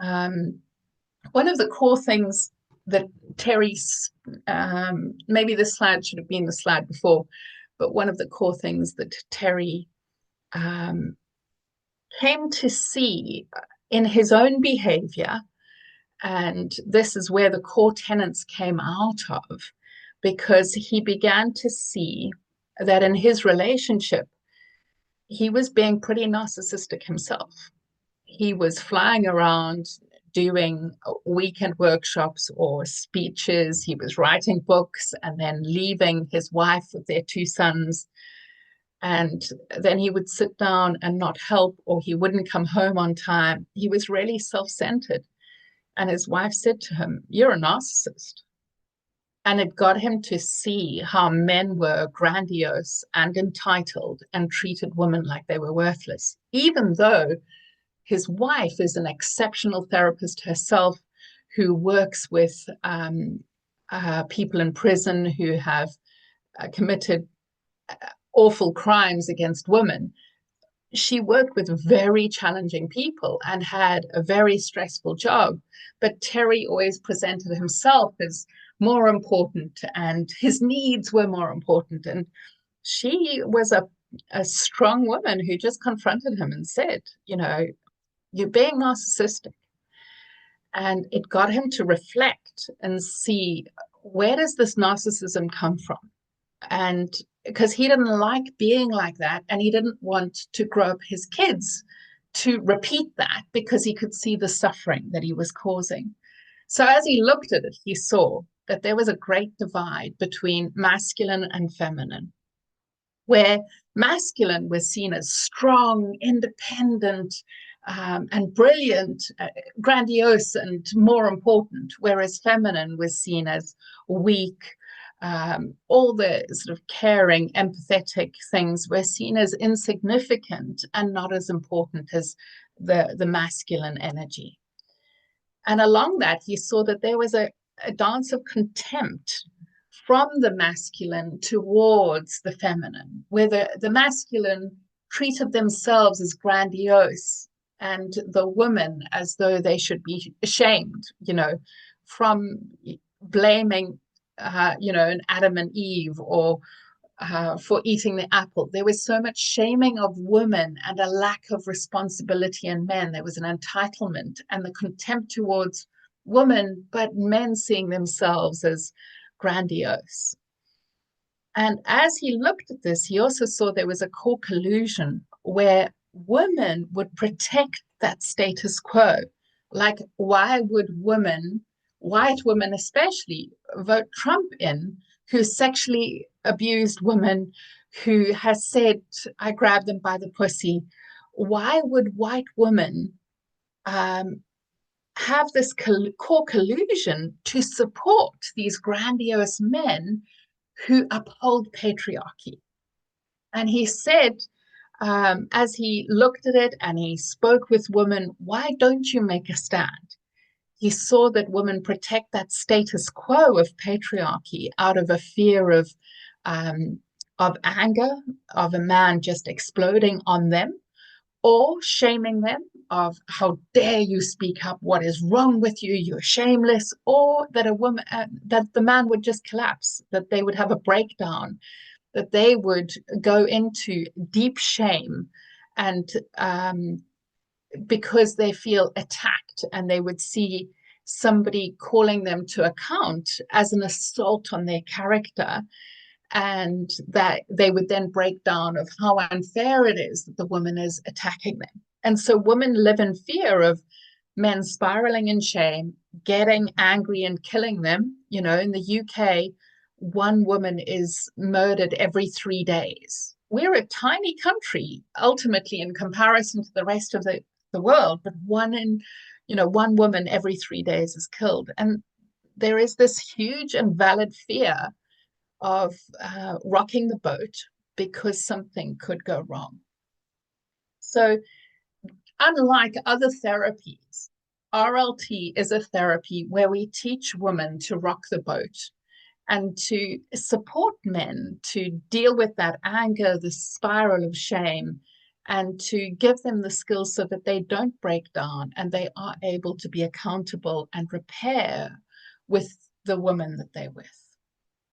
Um, One of the core things that Terry, maybe this slide should have been the slide before, but one of the core things that Terry um, came to see in his own behavior, and this is where the core tenets came out of, because he began to see that in his relationship, he was being pretty narcissistic himself. He was flying around doing weekend workshops or speeches. He was writing books and then leaving his wife with their two sons. And then he would sit down and not help, or he wouldn't come home on time. He was really self-centered. And his wife said to him, "You're a narcissist." And it got him to see how men were grandiose and entitled and treated women like they were worthless, even though his wife is an exceptional therapist herself who works with people in prison who have committed awful crimes against women. She worked with very challenging people and had a very stressful job. But Terry always presented himself as more important, and his needs were more important. And she was a strong woman who just confronted him and said, "You're being narcissistic." And it got him to reflect and see, where does this narcissism come from? And because he didn't like being like that, and he didn't want to grow up his kids to repeat that, because he could see the suffering that he was causing. So as he looked at it, he saw that there was a great divide between masculine and feminine, where masculine was seen as strong, independent, and brilliant, grandiose, and more important, whereas feminine was seen as weak. All the sort of caring, empathetic things were seen as insignificant and not as important as the masculine energy. And along that, he saw that there was a dance of contempt from the masculine towards the feminine, where the masculine treated themselves as grandiose and the women as though they should be ashamed, from blaming, an Adam and Eve, or for eating the apple. There was so much shaming of women and a lack of responsibility in men. There was an entitlement and the contempt towards women, but men seeing themselves as grandiose. And as he looked at this, he also saw there was a core collusion where women would protect that status quo. Like, why would women, white women especially, vote Trump in, who sexually abused women, who has said, "I grabbed them by the pussy"? Why would white women have this core collusion to support these grandiose men who uphold patriarchy? And he said, as he looked at it and he spoke with women, "Why don't you make a stand?" He saw that women protect that status quo of patriarchy out of a fear of anger, of a man just exploding on them, or shaming them, of "How dare you speak up? What is wrong with you? You're shameless." Or that that the man would just collapse, that they would have a breakdown, that they would go into deep shame, and because they feel attacked, and they would see somebody calling them to account as an assault on their character, and that they would then break down of how unfair it is that the woman is attacking them. And so women live in fear of men spiraling in shame, getting angry and killing them. In the UK, one woman is murdered every 3 days. We're a tiny country, ultimately, in comparison to the rest of the world, but one woman every 3 days is killed. And there is this huge and valid fear of rocking the boat because something could go wrong. So unlike other therapies, RLT is a therapy where we teach women to rock the boat and to support men to deal with that anger, the spiral of shame, and to give them the skills so that they don't break down and they are able to be accountable and repair with the women that they're with.